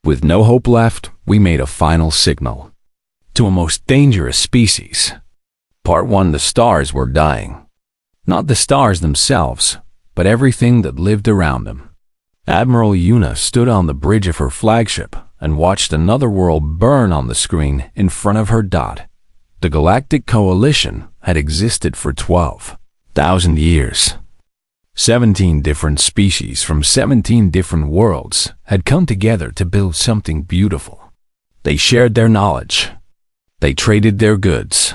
With no hope left, we made a final signal. To a most dangerous species. Part 1. The stars were dying. Not the stars themselves, but everything that lived around them. Admiral Yuna stood on the bridge of her flagship and watched another world burn on the screen in front of her dot. The Galactic Coalition had existed for 12,000 years. 17 different species from 17 different worlds had come together to build something beautiful. They shared their knowledge. They traded their goods.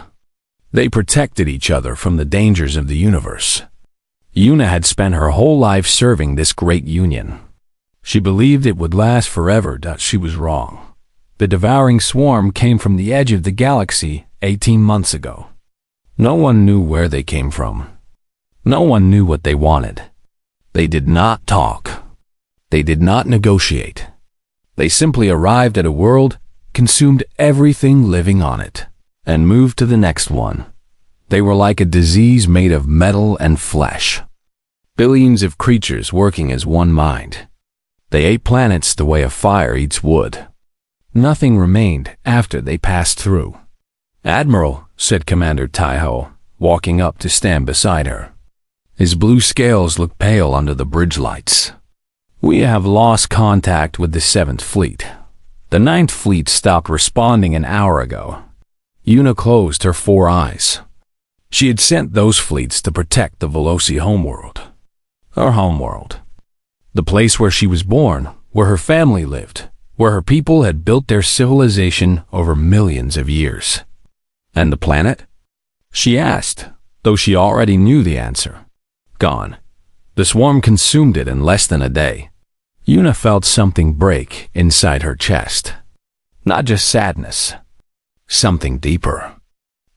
They protected each other from the dangers of the universe. Yuna had spent her whole life serving this great union. She believed it would last forever, but she was wrong. The devouring swarm came from the edge of the galaxy 18 months ago. No one knew where they came from. No one knew what they wanted. They did not talk. They did not negotiate. They simply arrived at a world, consumed everything living on it, and moved to the next one. They were like a disease made of metal and flesh. Billions of creatures working as one mind. They ate planets the way a fire eats wood. Nothing remained after they passed through. "Admiral," said Commander Taiho, walking up to stand beside her. His blue scales looked pale under the bridge lights. "We have lost contact with the 7th Fleet. The 9th Fleet stopped responding an hour ago." Yuna closed her 4 eyes. She had sent those fleets to protect the Veloci homeworld. Her homeworld. The place where she was born, where her family lived, where her people had built their civilization over millions of years. "And the planet?" she asked, though she already knew the answer. "Gone. The swarm consumed it in less than a day." Yuna felt something break inside her chest. Not just sadness. Something deeper.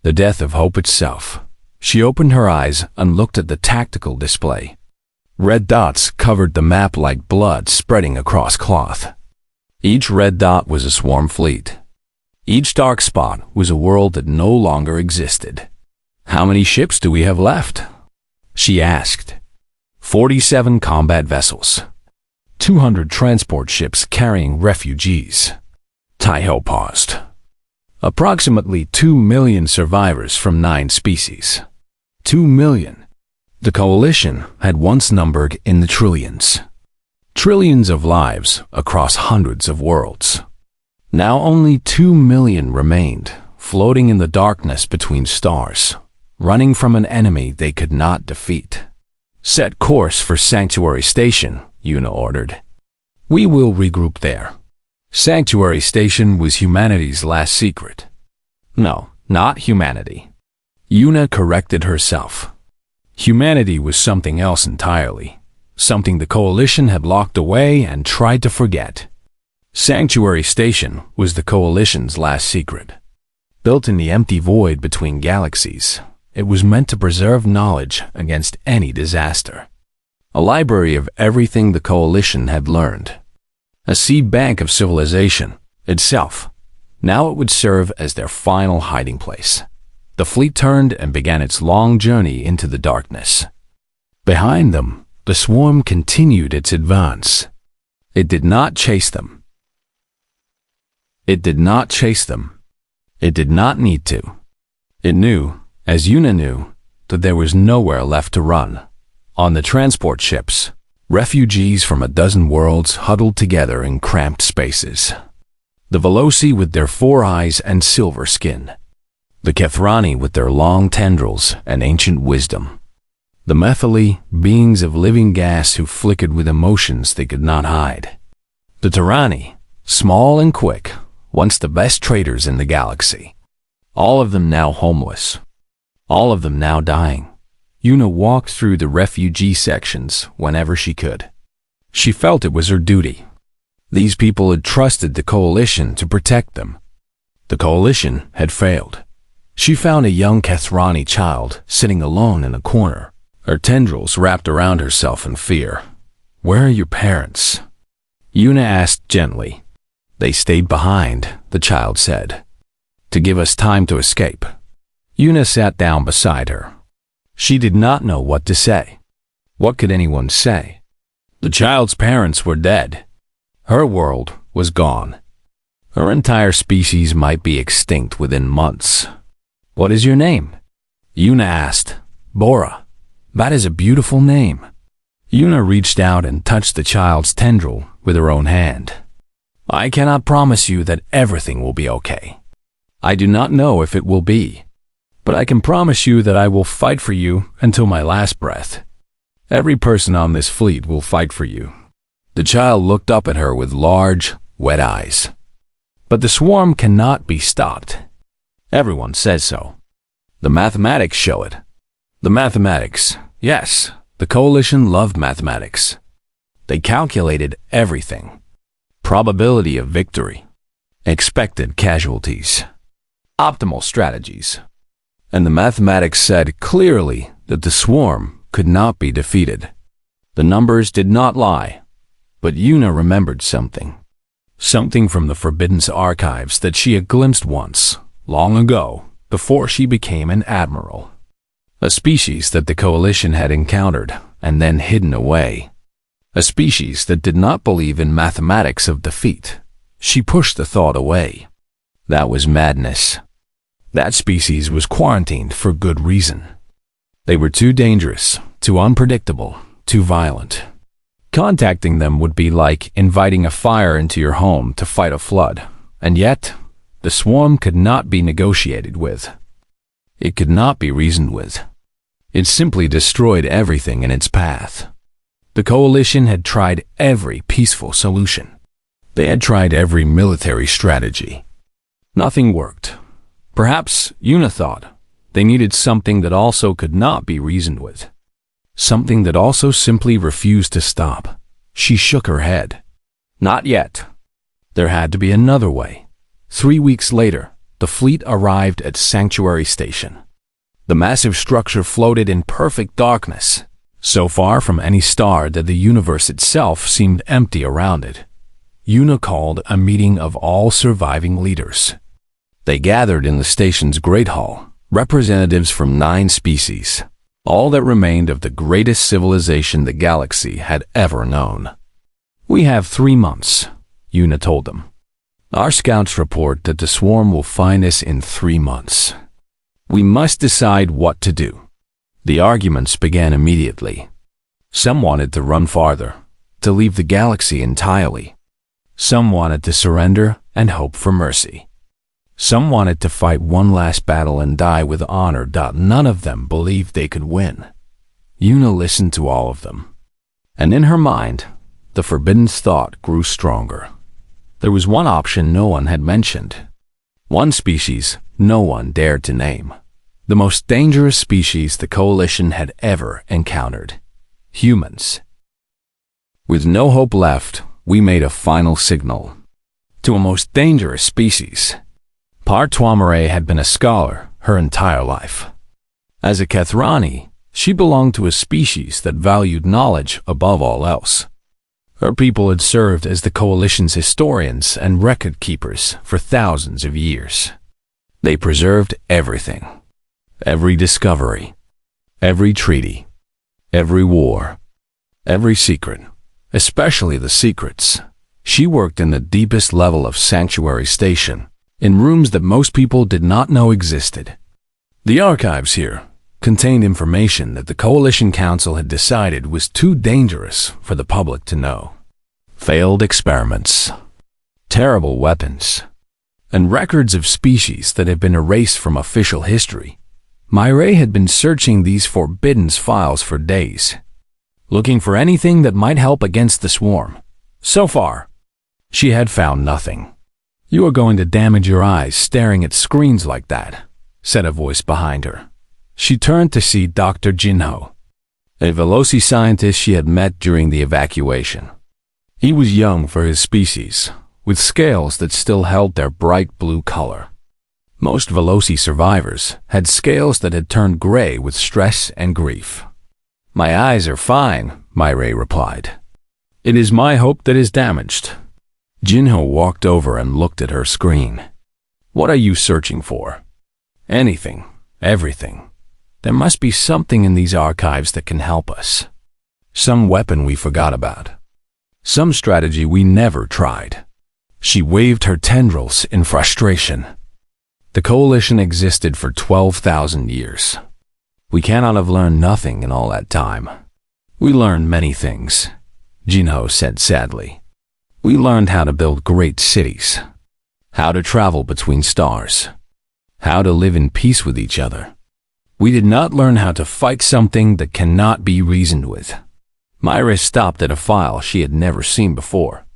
The death of hope itself. She opened her eyes and looked at the tactical display. Red dots covered the map like blood spreading across cloth. Each red dot was a swarm fleet. Each dark spot was a world that no longer existed. "How many ships do we have left?" she asked. 47 combat vessels. 200 transport ships carrying refugees. Taiho paused. Approximately 2 million survivors from 9 species. 2 million. The coalition had once numbered in the trillions. Trillions of lives across hundreds of worlds. Now only 2 million remained, floating in the darkness between stars, running from an enemy they could not defeat. "Set course for Sanctuary Station," Yuna ordered. "We will regroup there." Sanctuary Station was humanity's last secret. No, not humanity. Yuna corrected herself. Humanity was something else entirely, something the Coalition had locked away and tried to forget. Sanctuary Station was the Coalition's last secret. Built in the empty void between galaxies, it was meant to preserve knowledge against any disaster. A library of everything the Coalition had learned. A seed bank of civilization itself. Now it would serve as their final hiding place. The fleet turned and began its long journey into the darkness. Behind them, the swarm continued its advance. It did not chase them. It did not chase them. It did not need to. It knew, as Yuna knew, that there was nowhere left to run. On the transport ships, refugees from a dozen worlds huddled together in cramped spaces. The Veloci with their 4 eyes and silver skin. The Kethrani with their long tendrils and ancient wisdom. The Methali, beings of living gas who flickered with emotions they could not hide. The Terrani, small and quick, once the best traders in the galaxy. All of them now homeless. All of them now dying. Yuna walked through the refugee sections whenever she could. She felt it was her duty. These people had trusted the Coalition to protect them. The Coalition had failed. She found a young Kethrani child sitting alone in a corner, her tendrils wrapped around herself in fear. "Where are your parents?" Yuna asked gently. "They stayed behind," the child said, "to give us time to escape." Yuna sat down beside her. She did not know what to say. What could anyone say? The child's parents were dead. Her world, was gone. Her entire species might be extinct within months. "What is your name?" Yuna asked. "Bora. That is a beautiful name." Yuna reached out and touched the child's tendril with her own hand. "I cannot promise you that everything will be okay. I do not know if it will be, but I can promise you that I will fight for you until my last breath. Every person on this fleet will fight for you." The child looked up at her with large, wet eyes. "But the swarm cannot be stopped. Everyone says so. The mathematics show it." The mathematics, yes, the coalition loved mathematics. They calculated everything. Probability of victory, expected casualties, optimal strategies. And the mathematics said clearly that the swarm could not be defeated. The numbers did not lie, but Yuna remembered something. Something from the Forbidden's archives that she had glimpsed once, long ago, before she became an admiral. A species that the coalition had encountered and then hidden away. A species that did not believe in mathematics of defeat. She pushed the thought away. That was madness. That species was quarantined for good reason. They were too dangerous, too unpredictable, too violent. Contacting them would be like inviting a fire into your home to fight a flood, and yet, the swarm could not be negotiated with. It could not be reasoned with. It simply destroyed everything in its path. The coalition had tried every peaceful solution. They had tried every military strategy. Nothing worked. Perhaps, Yuna thought, they needed something that also could not be reasoned with. Something that also simply refused to stop. She shook her head. Not yet. There had to be another way. 3 weeks later, the fleet arrived at Sanctuary Station. The massive structure floated in perfect darkness, so far from any star that the universe itself seemed empty around it. Yuna called a meeting of all surviving leaders. They gathered in the station's Great Hall, representatives from 9 species, all that remained of the greatest civilization the galaxy had ever known. "We have 3 months," Yuna told them. "Our scouts report that the swarm will find us in 3 months. We must decide what to do." The arguments began immediately. Some wanted to run farther, to leave the galaxy entirely. Some wanted to surrender and hope for mercy. Some wanted to fight one last battle and die with honor. None of them believed they could win. Yuna listened to all of them. And in her mind, the Forbidden's thought grew stronger. There was one option no one had mentioned. One species no one dared to name. The most dangerous species the coalition had ever encountered. Humans. With no hope left, we made a final signal. To a most dangerous species. Partuamare had been a scholar her entire life. As a Kethrani, she belonged to a species that valued knowledge above all else. Her people had served as the coalition's historians and record keepers for thousands of years. They preserved everything. Every discovery, every treaty, every war, every secret, especially the secrets. She worked in the deepest level of Sanctuary Station, in rooms that most people did not know existed. The archives here contained information that the Coalition Council had decided was too dangerous for the public to know. Failed experiments, terrible weapons, and records of species that had been erased from official history. Myre had been searching these Forbidden's files for days, looking for anything that might help against the swarm. So far, she had found nothing. "You are going to damage your eyes staring at screens like that," said a voice behind her. She turned to see Dr. Jinho, a Veloci scientist she had met during the evacuation. He was young for his species, with scales that still held their bright blue color. Most Veloci survivors had scales that had turned gray with stress and grief. "My eyes are fine," Myre replied. "It is my hope that is damaged." Jinho walked over and looked at her screen. "What are you searching for?" "Anything, everything. There must be something in these archives that can help us. Some weapon we forgot about. Some strategy we never tried. She waved her tendrils in frustration. The coalition existed for 12,000 years. We cannot have learned nothing in all that time. We learned many things, Jinho said sadly. We learned how to build great cities, how to travel between stars, how to live in peace with each other. We did not learn how to fight something that cannot be reasoned with. Myra stopped at a file she had never seen before.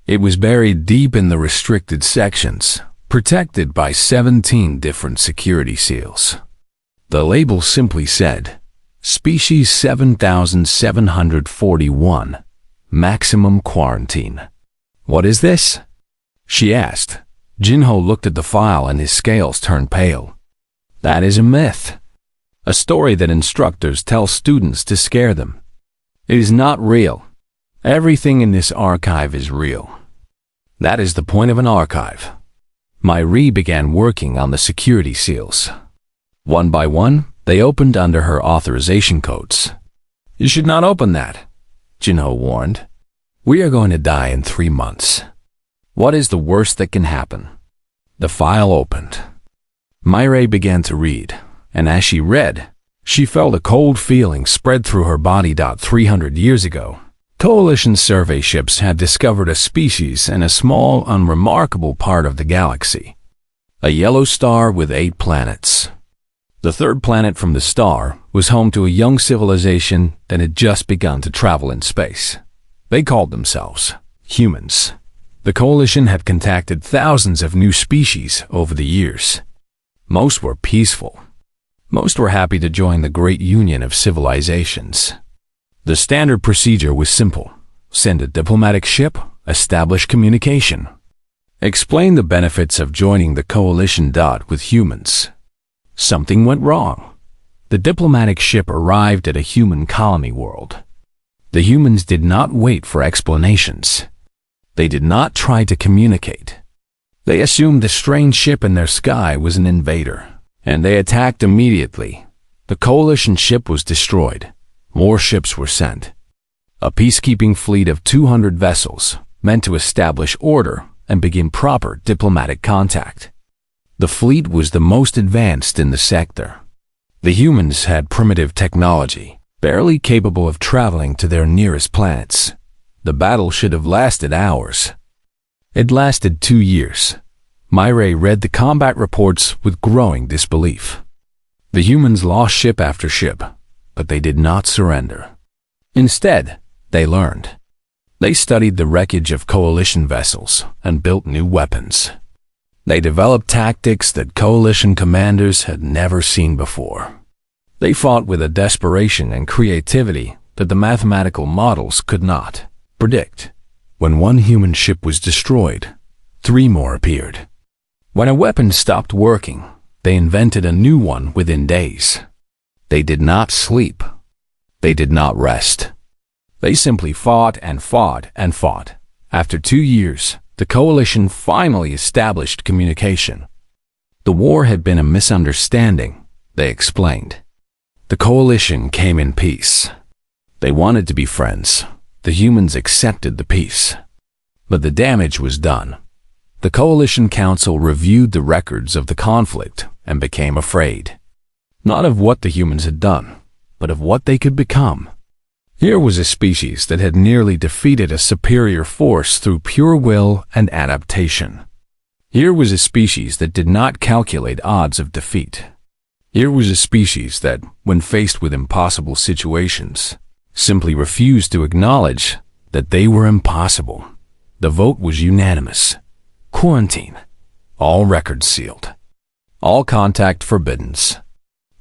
It was buried deep in the restricted sections, protected by 17 different security seals. The label simply said, Species 7741, Maximum Quarantine. What is this? She asked. Jinho looked at the file and his scales turned pale. That is a myth. A story that instructors tell students to scare them. It is not real. Everything in this archive is real. That is the point of an archive. Myri began working on the security seals. One by one, they opened under her authorization codes. You should not open that, Jinho warned. We are going to die in 3 months. What is the worst that can happen? The file opened. Myri began to read, and as she read, she felt a cold feeling spread through her body. 300 years ago, Coalition survey ships had discovered a species in a small, unremarkable part of the galaxy. A yellow star with 8 planets. The third planet from the star was home to a young civilization that had just begun to travel in space. They called themselves humans. The Coalition had contacted thousands of new species over the years. Most were peaceful. Most were happy to join the great union of civilizations. The standard procedure was simple. Send a diplomatic ship, establish communication. Explain the benefits of joining the Coalition. With humans. Something went wrong. The diplomatic ship arrived at a human colony world. The humans did not wait for explanations. They did not try to communicate. They assumed the strange ship in their sky was an invader, and they attacked immediately. The Coalition ship was destroyed. More ships were sent. A peacekeeping fleet of 200 vessels meant to establish order and begin proper diplomatic contact. The fleet was the most advanced in the sector. The humans had primitive technology, barely capable of traveling to their nearest planets. The battle should have lasted hours. It lasted 2 years. Myri read the combat reports with growing disbelief. The humans lost ship after ship, but they did not surrender. Instead, they learned. They studied the wreckage of Coalition vessels and built new weapons. They developed tactics that Coalition commanders had never seen before. They fought with a desperation and creativity that the mathematical models could not predict. When one human ship was destroyed, 3 more appeared. When a weapon stopped working, they invented a new one within days. They did not sleep. They did not rest. They simply fought and fought and fought. After 2 years, the Coalition finally established communication. The war had been a misunderstanding, they explained. The Coalition came in peace. They wanted to be friends. The humans accepted the peace. But the damage was done. The Coalition Council reviewed the records of the conflict and became afraid. Not of what the humans had done, but of what they could become. Here was a species that had nearly defeated a superior force through pure will and adaptation. Here was a species that did not calculate odds of defeat. Here was a species that, when faced with impossible situations, simply refused to acknowledge that they were impossible. The vote was unanimous. Quarantine. All records sealed. All contact forbidden.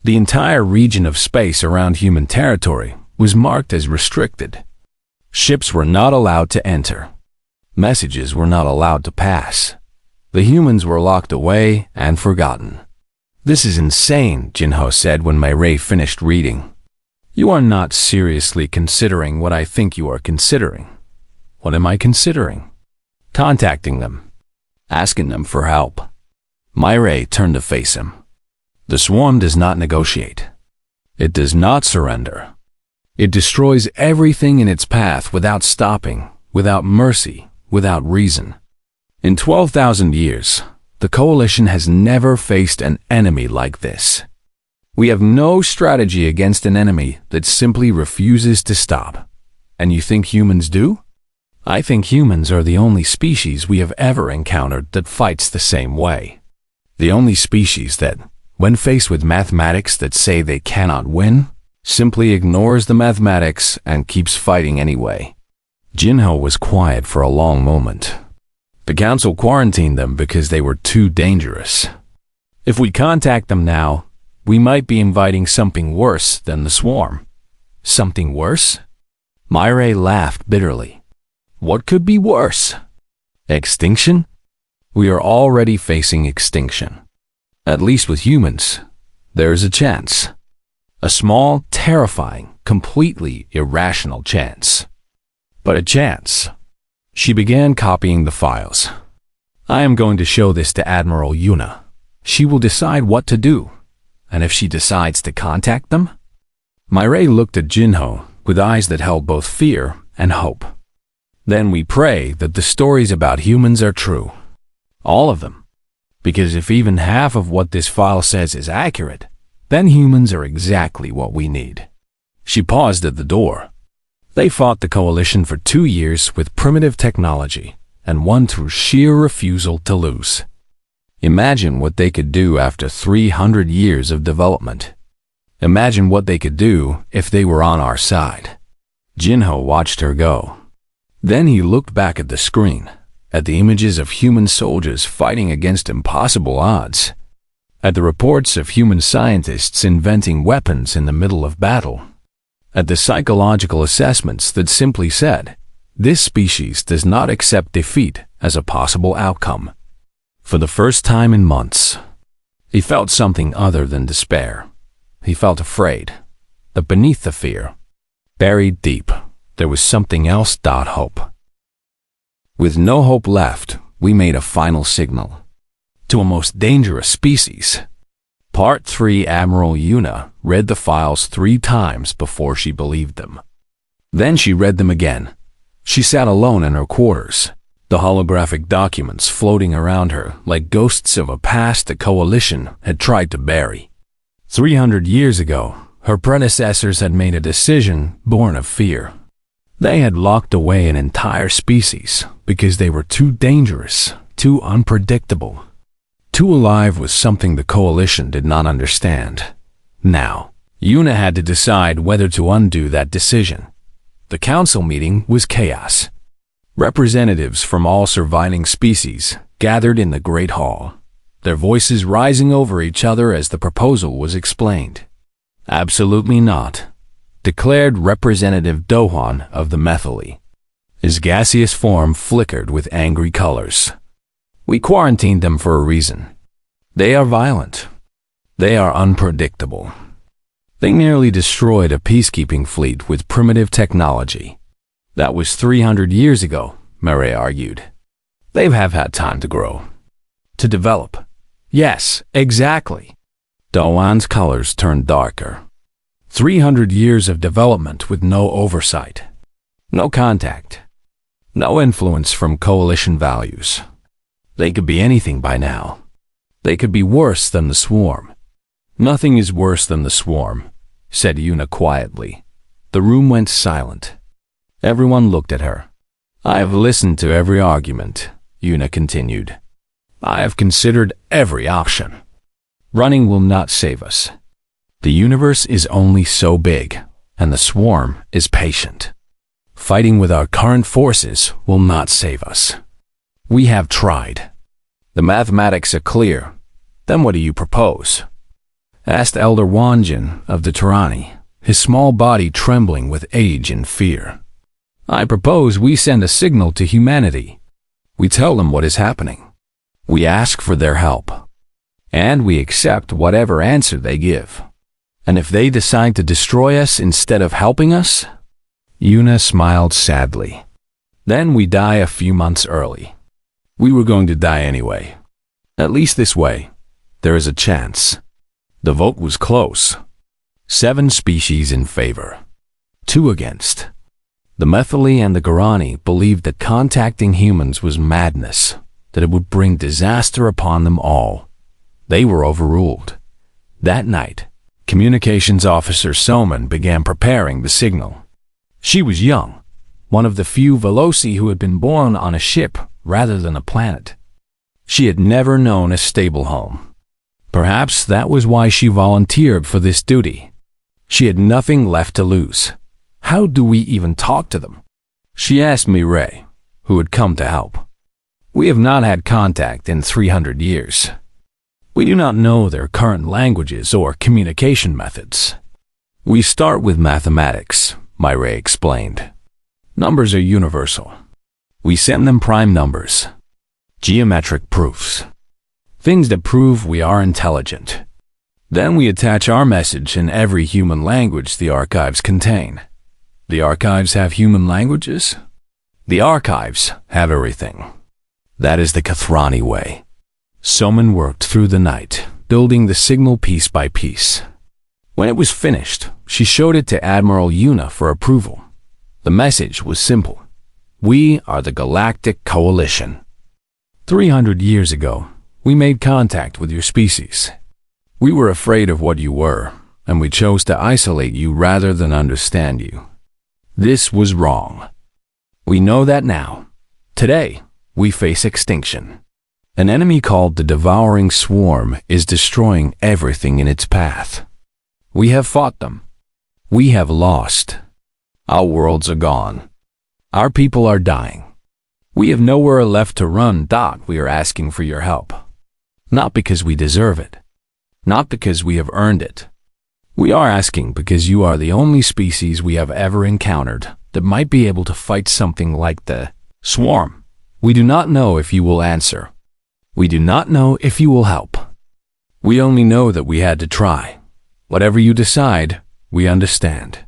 The entire region of space around human territory was marked as restricted. Ships were not allowed to enter. Messages were not allowed to pass. The humans were locked away and forgotten. This is insane, Jinho said when Myri finished reading. You are not seriously considering what I think you are considering. What am I considering? Contacting them. Asking them for help. Myri turned to face him. The swarm does not negotiate. It does not surrender. It destroys everything in its path without stopping, without mercy, without reason. In 12,000 years, the Coalition has never faced an enemy like this. We have no strategy against an enemy that simply refuses to stop. And you think humans do? I think humans are the only species we have ever encountered that fights the same way. The only species that, when faced with mathematics that say they cannot win, simply ignores the mathematics and keeps fighting anyway. Jinho was quiet for a long moment. The council quarantined them because they were too dangerous. If we contact them now, we might be inviting something worse than the swarm. Something worse? Myre laughed bitterly. What could be worse? Extinction? We are already facing extinction. At least with humans, there's a chance. A small, terrifying, completely irrational chance. But a chance. She began copying the files. I am going to show this to Admiral Yuna. She will decide what to do. And if she decides to contact them? Myre looked at Jinho with eyes that held both fear and hope. Then we pray that the stories about humans are true. All of them. Because if even half of what this file says is accurate, then humans are exactly what we need. She paused at the door. They fought the Coalition for 2 years with primitive technology and won through sheer refusal to lose. Imagine what they could do after 300 years of development. Imagine what they could do if they were on our side. Jinho watched her go. Then he looked back at the screen, at the images of human soldiers fighting against impossible odds, at the reports of human scientists inventing weapons in the middle of battle, at the psychological assessments that simply said, this species does not accept defeat as a possible outcome. For the first time in months, he felt something other than despair. He felt afraid, that beneath the fear, buried deep, there was something else. Hope. With no hope left, we made a final signal. To a most dangerous species. Part 3. Admiral Yuna read the files 3 times before she believed them. Then she read them again. She sat alone in her quarters, the holographic documents floating around her like ghosts of a past the Coalition had tried to bury. 300 years ago, her predecessors had made a decision born of fear. They had locked away an entire species because they were too dangerous, too unpredictable, too alive with something the Coalition did not understand. Now, Yuna had to decide whether to undo that decision. The council meeting was chaos. Representatives from all surviving species gathered in the Great Hall, their voices rising over each other as the proposal was explained. Absolutely not, declared Representative Dohwan of the Methali. His gaseous form flickered with angry colors. We quarantined them for a reason. They are violent. They are unpredictable. They nearly destroyed a peacekeeping fleet with primitive technology. That was 300 years ago, Myre argued. They have had time to grow. To develop. Yes, exactly. Dohwan's colors turned darker. 300 years of development with no oversight. No contact. No influence from Coalition values. They could be anything by now. They could be worse than the swarm. Nothing is worse than the swarm, said Yuna quietly. The room went silent. Everyone looked at her. I have listened to every argument, Yuna continued. I have considered every option. Running will not save us. The universe is only so big, and the swarm is patient. Fighting with our current forces will not save us. We have tried. The mathematics are clear. Then what do you propose? Asked Elder Wanjin of the Tyranny, his small body trembling with age and fear. I propose we send a signal to humanity. We tell them what is happening. We ask for their help. And we accept whatever answer they give. And if they decide to destroy us instead of helping us? Yuna smiled sadly. Then we die a few months early. We were going to die anyway. At least this way, there is a chance. The vote was close. 7 species in favor. 2 against. The Methali and the Guarani believed that contacting humans was madness. that it would bring disaster upon them all. They were overruled. That night, Communications Officer Soman began preparing the signal. She was young, one of the few Veloci who had been born on a ship rather than a planet. She had never known a stable home. Perhaps that was why she volunteered for this duty. She had nothing left to lose. How do we even talk to them? She asked Mireille, who had come to help. We have not had contact in 300 years. We do not know their current languages or communication methods. We start with mathematics, Mireille explained. Numbers are universal. We send them prime numbers, geometric proofs, things that prove we are intelligent. Then we attach our message in every human language the archives contain. The archives have human languages? The archives have everything. That is the Kathrani way. Soman worked through the night, building the signal piece by piece. When it was finished, she showed it to Admiral Una for approval. The message was simple. We are the Galactic Coalition. 300 years ago, we made contact with your species. We were afraid of what you were, and we chose to isolate you rather than understand you. This was wrong. We know that now. Today, we face extinction. An enemy called the Devouring Swarm is destroying everything in its path. We have fought them. We have lost. Our worlds are gone. Our people are dying. We have nowhere left to run. We are asking for your help. Not because we deserve it. Not because we have earned it. We are asking because you are the only species we have ever encountered that might be able to fight something like the Swarm. We do not know if you will answer. We do not know if you will help. We only know that we had to try. Whatever you decide, we understand.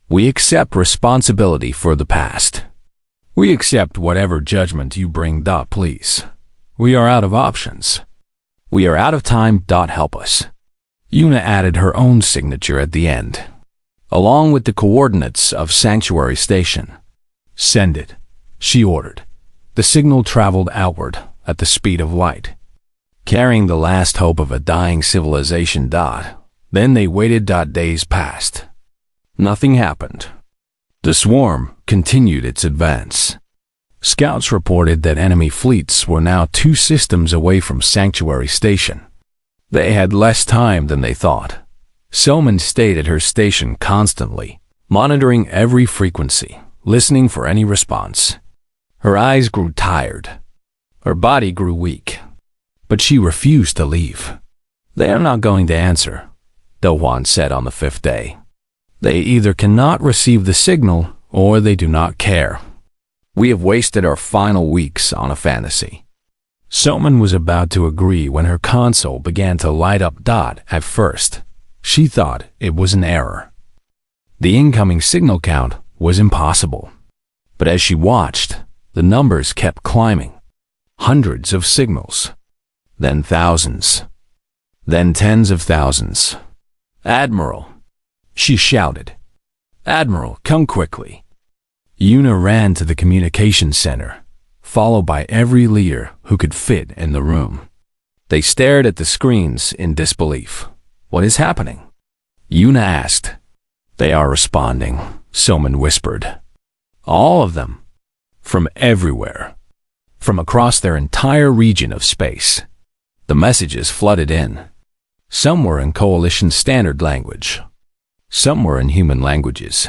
We accept responsibility for the past. We accept whatever judgment you bring. Please. We are out of options. We are out of time. Help us. Una added her own signature at the end, along with the coordinates of Sanctuary Station. Send it, she ordered. The signal traveled outward at the speed of light, carrying the last hope of a dying civilization. Then they waited. Days passed. Nothing happened. The swarm continued its advance. Scouts reported that enemy fleets were now 2 systems away from Sanctuary Station. They had less time than they thought. Soman stayed at her station constantly, monitoring every frequency, listening for any response. Her eyes grew tired. Her body grew weak. But she refused to leave. They are not going to answer, Dohwan said on the 5th day. They either cannot receive the signal or they do not care. We have wasted our final weeks on a fantasy. Soman was about to agree when her console began to light up. At first, she thought it was an error. The incoming signal count was impossible. But as she watched, the numbers kept climbing. Hundreds of signals. Then thousands. Then tens of thousands. Admiral, she shouted. Admiral, come quickly. Una ran to the communications center, followed by every leader who could fit in the room. They stared at the screens in disbelief. What is happening? Una asked. They are responding, Soman whispered. All of them. From everywhere. From across their entire region of space. The messages flooded in. Some were in Coalition Standard Language. Some were in human languages.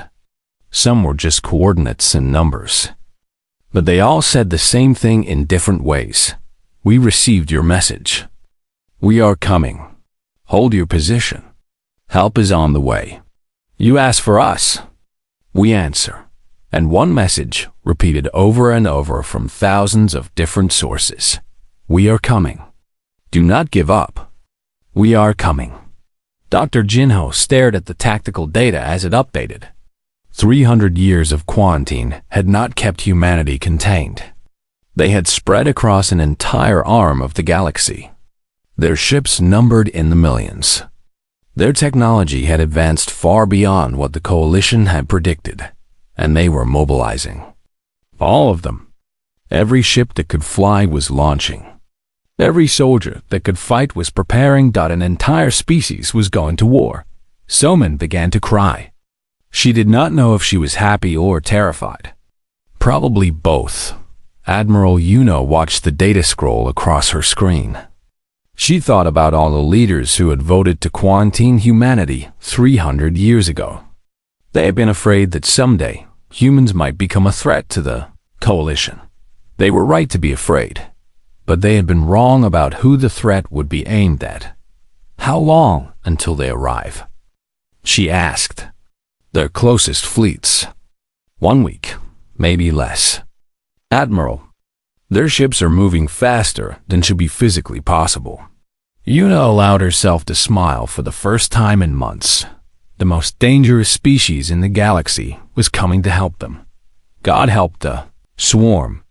Some were just coordinates and numbers. But they all said the same thing in different ways. We received your message. We are coming. Hold your position. Help is on the way. You ask for us. We answer. And one message repeated over and over from thousands of different sources. We are coming. Do not give up. We are coming. Dr. Jinho stared at the tactical data as it updated. 300 years of quarantine had not kept humanity contained. They had spread across an entire arm of the galaxy. Their ships numbered in the millions. Their technology had advanced far beyond what the Coalition had predicted, and they were mobilizing. All of them. Every ship that could fly was launching. Every soldier that could fight was preparing. An entire species was going to war. Soman began to cry. She did not know if she was happy or terrified. Probably both. Admiral Yuna watched the data scroll across her screen. She thought about all the leaders who had voted to quarantine humanity 300 years ago. They had been afraid that someday humans might become a threat to the coalition. They were right to be afraid, but they had been wrong about who the threat would be aimed at. How long until they arrive? She asked. Their closest fleets. 1 week, maybe less. Admiral, their ships are moving faster than should be physically possible. Yuna allowed herself to smile for the first time in months. The most dangerous species in the galaxy was coming to help them. God help the swarm.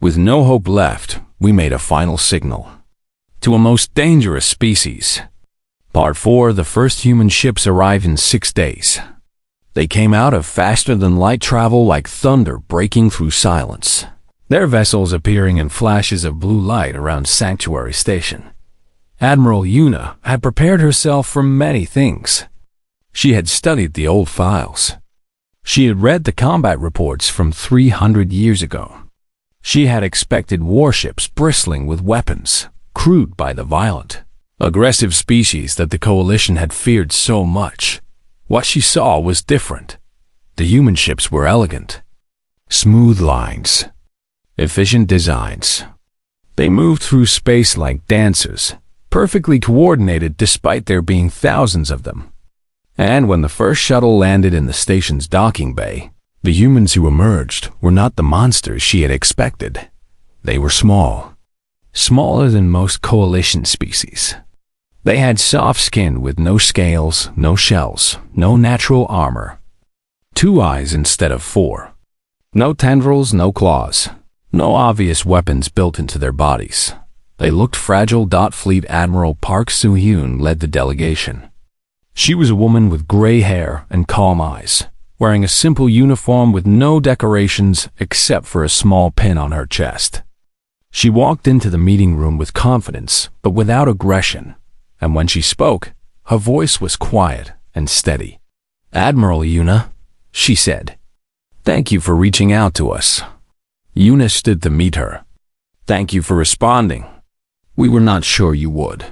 With no hope left, we made a final signal. To a most dangerous species. Part 4, the first human ships arrived in 6 days. They came out of faster-than-light travel like thunder breaking through silence. Their vessels appearing in flashes of blue light around Sanctuary Station. Admiral Yuna had prepared herself for many things. She had studied the old files. She had read the combat reports from 300 years ago. She had expected warships bristling with weapons, crewed by the violent, aggressive species that the coalition had feared so much. What she saw was different. The human ships were elegant. Smooth lines. Efficient designs. They moved through space like dancers, perfectly coordinated despite there being thousands of them. And when the first shuttle landed in the station's docking bay, the humans who emerged were not the monsters she had expected. They were small. Smaller than most coalition species. They had soft skin with no scales, no shells, no natural armor. 2 eyes instead of 4. No tendrils, no claws. No obvious weapons built into their bodies. They looked fragile. Fleet Admiral Park Soo-hyun led the delegation. She was a woman with gray hair and calm eyes, wearing a simple uniform with no decorations except for a small pin on her chest. She walked into the meeting room with confidence, but without aggression, and when she spoke, her voice was quiet and steady. Admiral Yuna, she said, thank you for reaching out to us. Yuna stood to meet her. Thank you for responding. We were not sure you would.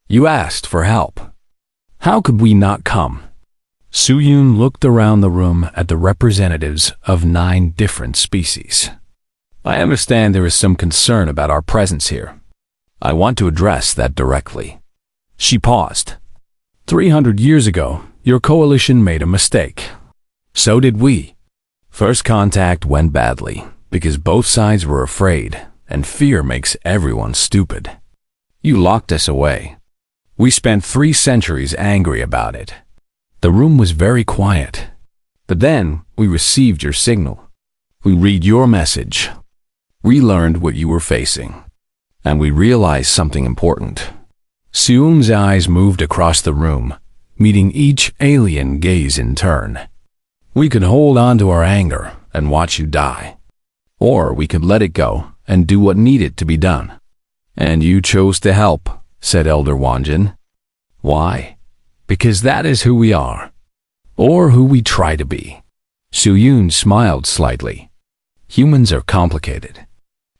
You asked for help. How could we not come? Soo-hyun looked around the room at the representatives of 9 different species. I understand there is some concern about our presence here. I want to address that directly. She paused. 300 years ago, your coalition made a mistake. So did we. First contact went badly, because both sides were afraid, and fear makes everyone stupid. You locked us away. We spent 3 centuries angry about it. The room was very quiet. But then, we received your signal. We read your message. We learned what you were facing. And we realized something important. Soo-hyun's eyes moved across the room, meeting each alien gaze in turn. We could hold on to our anger and watch you die. Or we could let it go and do what needed to be done. And you chose to help, said Elder Wanjin. Why? Because that is who we are. Or who we try to be. Soo-hyun smiled slightly. Humans are complicated.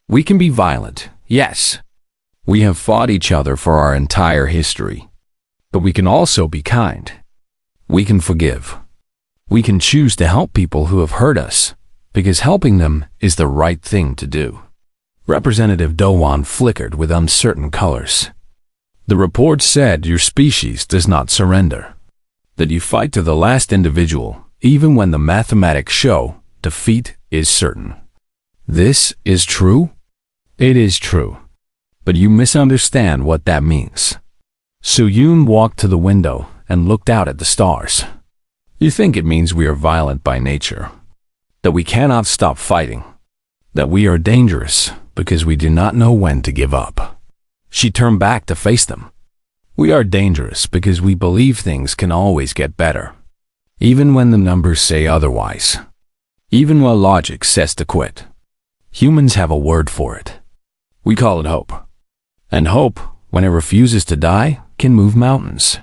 We can be violent, yes. We have fought each other for our entire history. But we can also be kind. We can forgive. We can choose to help people who have hurt us, because helping them is the right thing to do. Representative Do-won flickered with uncertain colors. The report said your species does not surrender. That you fight to the last individual, even when the mathematics show defeat is certain. This is true? It is true. But you misunderstand what that means. Soo-hyun walked to the window and looked out at the stars. You think it means we are violent by nature. That we cannot stop fighting. That we are dangerous because we do not know when to give up. She turned back to face them. We are dangerous because we believe things can always get better. Even when the numbers say otherwise. Even while logic says to quit. Humans have a word for it. We call it hope. And hope, when it refuses to die, can move mountains.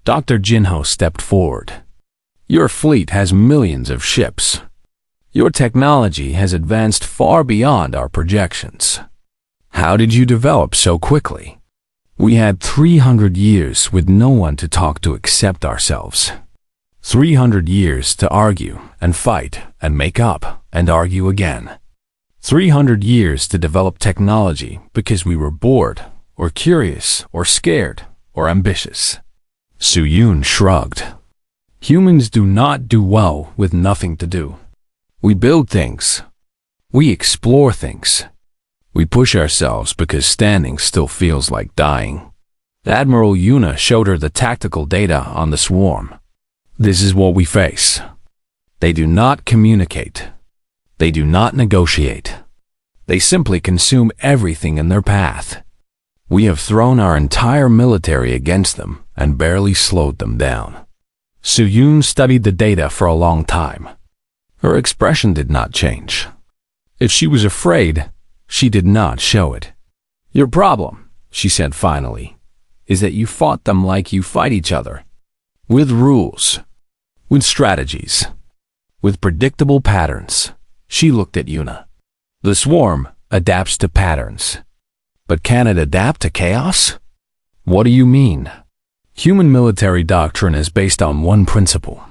Dr. Jinho stepped forward. Your fleet has millions of ships. Your technology has advanced far beyond our projections. How did you develop so quickly? We had 300 years with no one to talk to except ourselves. 300 years to argue and fight and make up and argue again. 300 years to develop technology because we were bored, or curious, or scared, or ambitious. Su-Yun shrugged. Humans do not do well with nothing to do. We build things. We explore things. We push ourselves because standing still feels like dying. Admiral Yuna showed her the tactical data on the swarm. This is what we face. They do not communicate. They do not negotiate. They simply consume everything in their path. We have thrown our entire military against them and barely slowed them down. Su-Yun studied the data for a long time. Her expression did not change. If she was afraid, she did not show it. Your problem, she said finally, is that you fought them like you fight each other. With rules. With strategies. With predictable patterns. She looked at Yuna. The swarm adapts to patterns. But can it adapt to chaos? What do you mean? Human military doctrine is based on one principle.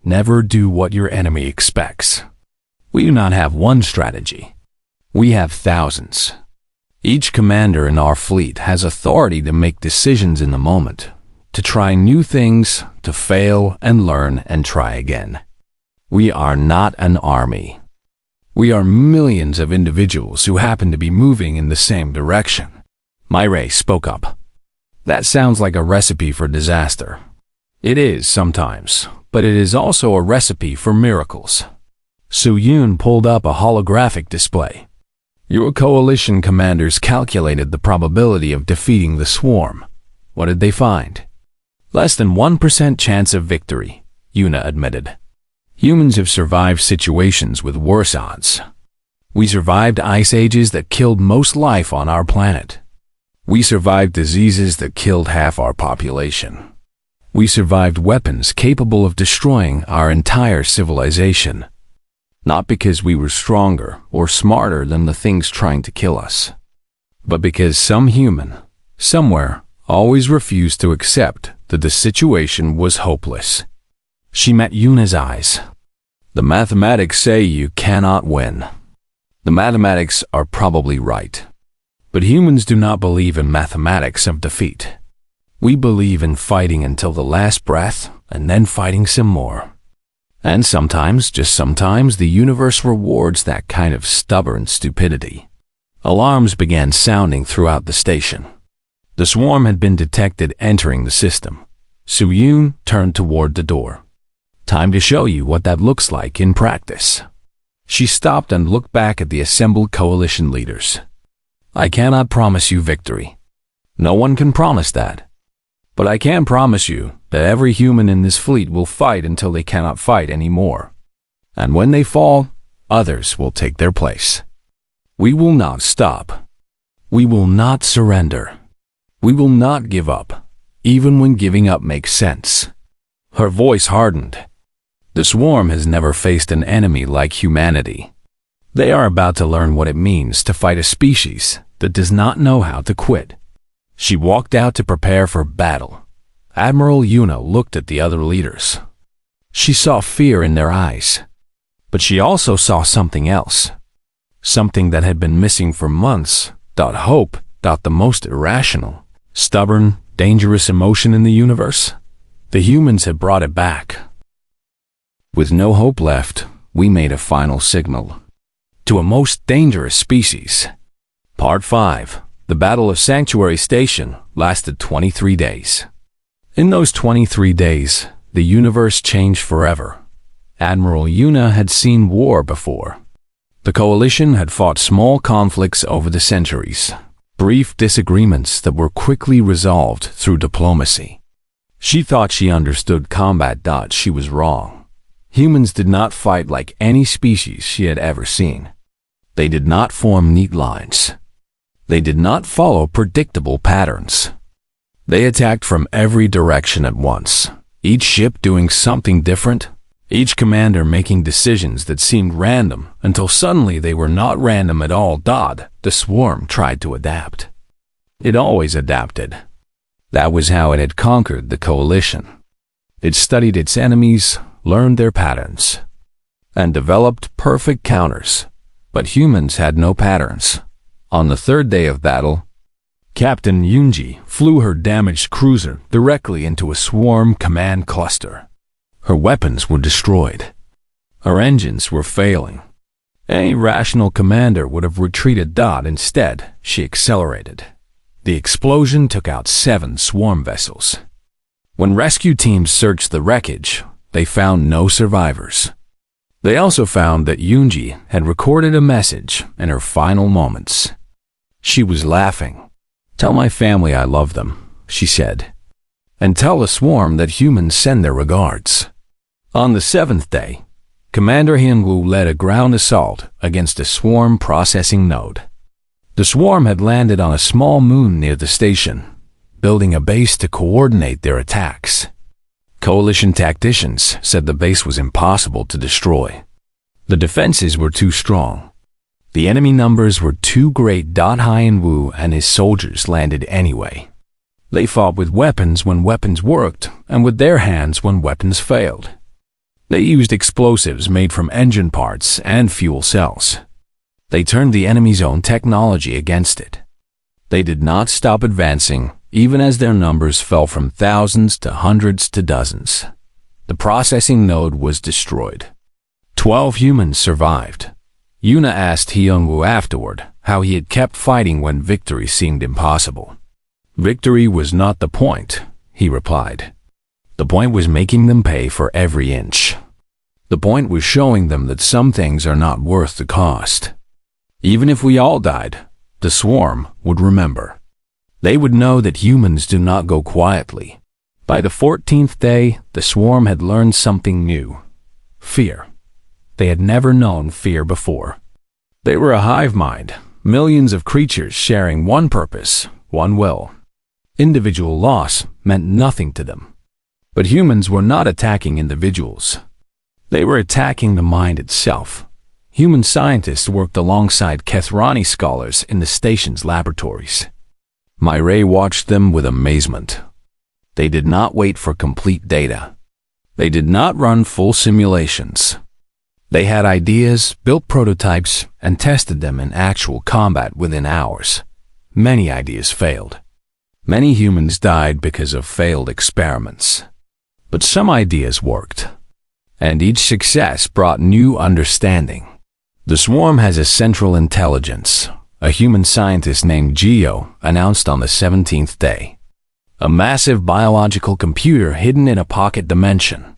Never do what your enemy expects. We do not have one strategy. We have thousands. Each commander in our fleet has authority to make decisions in the moment, to try new things, to fail and learn and try again. We are not an army. We are millions of individuals who happen to be moving in the same direction. Myray spoke up. That sounds like a recipe for disaster. It is sometimes, but it is also a recipe for miracles. Su-Yun pulled up a holographic display. Your coalition commanders calculated the probability of defeating the swarm. What did they find? Less than 1% chance of victory, Yuna admitted. Humans have survived situations with worse odds. We survived ice ages that killed most life on our planet. We survived diseases that killed half our population. We survived weapons capable of destroying our entire civilization. Not because we were stronger or smarter than the things trying to kill us, but because some human, somewhere, always refused to accept that the situation was hopeless. She met Yuna's eyes. The mathematics say you cannot win. The mathematics are probably right. But humans do not believe in mathematics of defeat. We believe in fighting until the last breath and then fighting some more. And sometimes, just sometimes, the universe rewards that kind of stubborn stupidity. Alarms began sounding throughout the station. The swarm had been detected entering the system. Su-Yun turned toward the door. Time to show you what that looks like in practice. She stopped and looked back at the assembled coalition leaders. I cannot promise you victory. No one can promise that. But I can promise you that every human in this fleet will fight until they cannot fight anymore. And when they fall, others will take their place. We will not stop. We will not surrender. We will not give up, even when giving up makes sense. Her voice hardened. The swarm has never faced an enemy like humanity. They are about to learn what it means to fight a species that does not know how to quit. She walked out to prepare for battle. Admiral Yuna looked at the other leaders. She saw fear in their eyes. But she also saw something else. Something that had been missing for months. Hope. The most irrational, stubborn, dangerous emotion in the universe. The humans had brought it back. With no hope left, we made a final signal. To a most dangerous species. Part 5. The Battle of Sanctuary Station lasted 23 days. In those 23 days, the universe changed forever. Admiral Yuna had seen war before. The coalition had fought small conflicts over the centuries, brief disagreements that were quickly resolved through diplomacy. She thought she understood combat. She was wrong. Humans did not fight like any species she had ever seen. They did not form neat lines. They did not follow predictable patterns. They attacked from every direction at once, each ship doing something different, each commander making decisions that seemed random until suddenly they were not random at all. The swarm tried to adapt. It always adapted. That was how it had conquered the coalition. It studied its enemies, learned their patterns, and developed perfect counters. But humans had no patterns. On the third day of battle, Captain Yunji flew her damaged cruiser directly into a swarm command cluster. Her weapons were destroyed. Her engines were failing. Any rational commander would have retreated. Instead, she accelerated. The explosion took out 7 swarm vessels. When rescue teams searched the wreckage, they found no survivors. They also found that Yunji had recorded a message in her final moments. She was laughing. "Tell my family I love them," she said. "And tell the swarm that humans send their regards." On the 7th day, Commander Hyunwoo led a ground assault against a swarm processing node. The swarm had landed on a small moon near the station, building a base to coordinate their attacks. Coalition tacticians said the base was impossible to destroy. The defenses were too strong. The enemy numbers were too great. Hyunwoo and his soldiers landed anyway. They fought with weapons when weapons worked, and with their hands when weapons failed. They used explosives made from engine parts and fuel cells. They turned the enemy's own technology against it. They did not stop advancing, even as their numbers fell from thousands to hundreds to dozens. The processing node was destroyed. 12 humans survived. Yuna asked Hyunwoo afterward how he had kept fighting when victory seemed impossible. "Victory was not the point," he replied. "The point was making them pay for every inch. The point was showing them that some things are not worth the cost. Even if we all died, the swarm would remember. They would know that humans do not go quietly." By the 14th day, the swarm had learned something new: fear. They had never known fear before. They were a hive mind, millions of creatures sharing one purpose, one will. Individual loss meant nothing to them. But humans were not attacking individuals. They were attacking the mind itself. Human scientists worked alongside Kethrani scholars in the station's laboratories. Mireille watched them with amazement. They did not wait for complete data. They did not run full simulations. They had ideas, built prototypes, and tested them in actual combat within hours. Many ideas failed. Many humans died because of failed experiments. But some ideas worked, and each success brought new understanding. The swarm has a central intelligence, a human scientist named Geo announced on the 17th day. A massive biological computer hidden in a pocket dimension.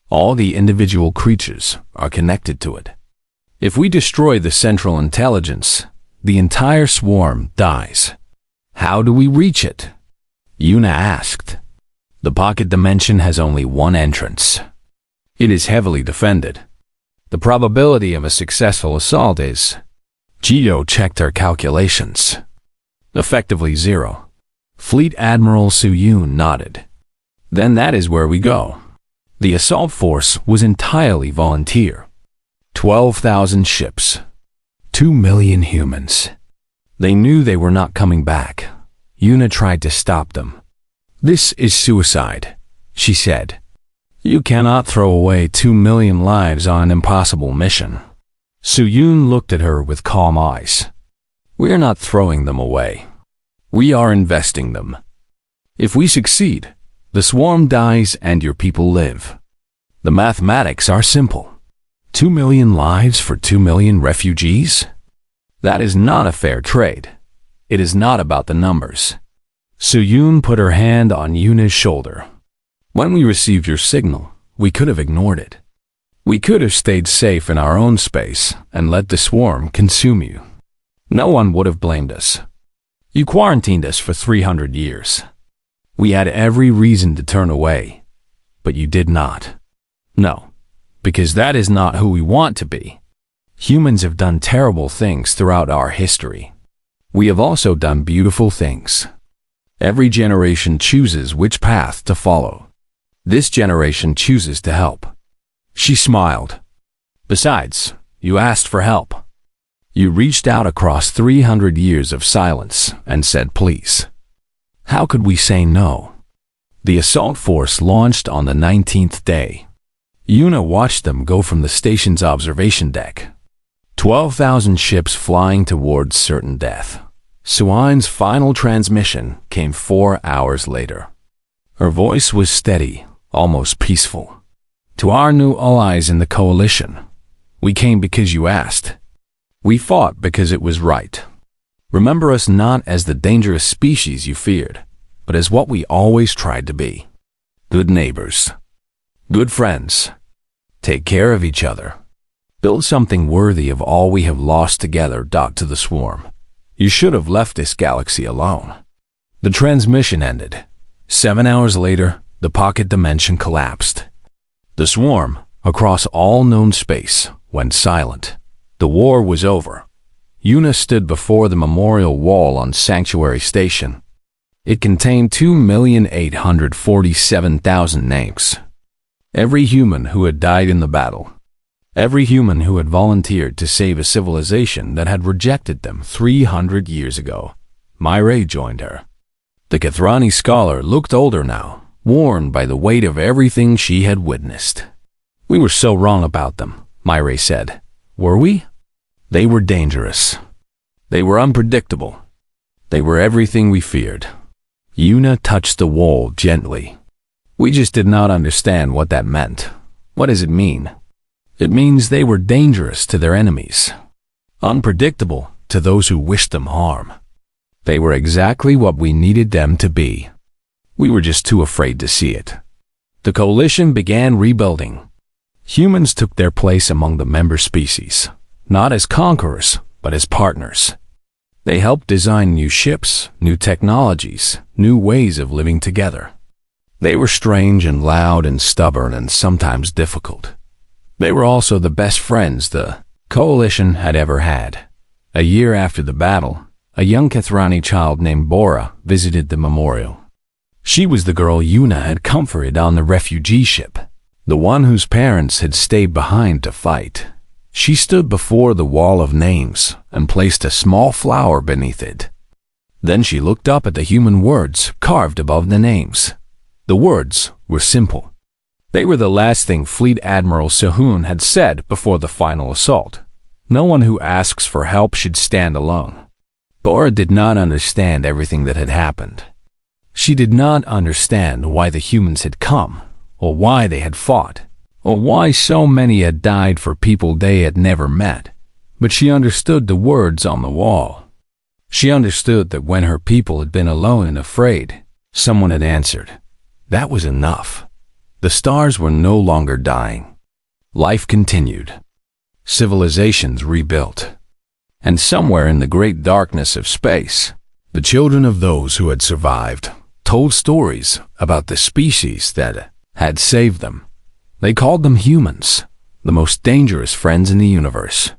All the individual creatures are connected to it. If we destroy the central intelligence, the entire swarm dies. How do we reach it? Yuna asked. The pocket dimension has only one entrance. It is heavily defended. The probability of a successful assault is... Geo checked her calculations. Effectively 0. Fleet Admiral Su-Yoon nodded. Then that is where we go. The assault force was entirely volunteer. 12,000 ships. 2 million humans. They knew they were not coming back. Yuna tried to stop them. "This is suicide," she said. "You cannot throw away 2 million lives on an impossible mission." Su-Yoon looked at her with calm eyes. "We are not throwing them away. We are investing them. If we succeed, the swarm dies and your people live. The mathematics are simple. 2 million lives for 2 million refugees? That is not a fair trade. It is not about the numbers." Su-Yoon put her hand on Yuna's shoulder. "When we received your signal, we could have ignored it. We could have stayed safe in our own space and let the swarm consume you. No one would have blamed us. You quarantined us for 300 years. We had every reason to turn away, but you did not. No, because that is not who we want to be. Humans have done terrible things throughout our history. We have also done beautiful things. Every generation chooses which path to follow. This generation chooses to help." She smiled. "Besides, you asked for help. You reached out across 300 years of silence and said please. How could we say no?" The assault force launched on the 19th day. Yuna watched them go from the station's observation deck. 12,000 ships flying towards certain death. Suine's final transmission came 4 hours later. Her voice was steady, almost peaceful. "To our new allies in the coalition, we came because you asked. We fought because it was right. Remember us not as the dangerous species you feared, but as what we always tried to be. Good neighbors. Good friends. Take care of each other. Build something worthy of all we have lost together." To the swarm. "You should have left this galaxy alone." The transmission ended. 7 hours later, the pocket dimension collapsed. The swarm, across all known space, went silent. The war was over. Yuna stood before the memorial wall on Sanctuary Station. It contained 2,847,000 names. Every human who had died in the battle. Every human who had volunteered to save a civilization that had rejected them 300 years ago. Myre joined her. The Kathrani scholar looked older now, worn by the weight of everything she had witnessed. "We were so wrong about them," Myre said. "Were we? They were dangerous. They were unpredictable. They were everything we feared." Yuna touched the wall gently. "We just did not understand what that meant." "What does it mean?" "It means they were dangerous to their enemies, unpredictable to those who wished them harm. They were exactly what we needed them to be. We were just too afraid to see it." The coalition began rebuilding. Humans took their place among the member species, not as conquerors, but as partners. They helped design new ships, new technologies, new ways of living together. They were strange and loud and stubborn and sometimes difficult. They were also the best friends the coalition had ever had. A year after the battle, a young Kathrani child named Bora visited the memorial. She was the girl Yuna had comforted on the refugee ship, the one whose parents had stayed behind to fight. She stood before the wall of names and placed a small flower beneath it. Then she looked up at the human words carved above the names. The words were simple. They were the last thing Fleet Admiral Sehun had said before the final assault. No one who asks for help should stand alone. Bora did not understand everything that had happened. She did not understand why the humans had come, or why they had fought, or why so many had died for people they had never met. But she understood the words on the wall. She understood that when her people had been alone and afraid, someone had answered. That was enough. The stars were no longer dying. Life continued. Civilizations rebuilt. And somewhere in the great darkness of space, the children of those who had survived told stories about the species that had saved them. They called them humans, the most dangerous friends in the universe.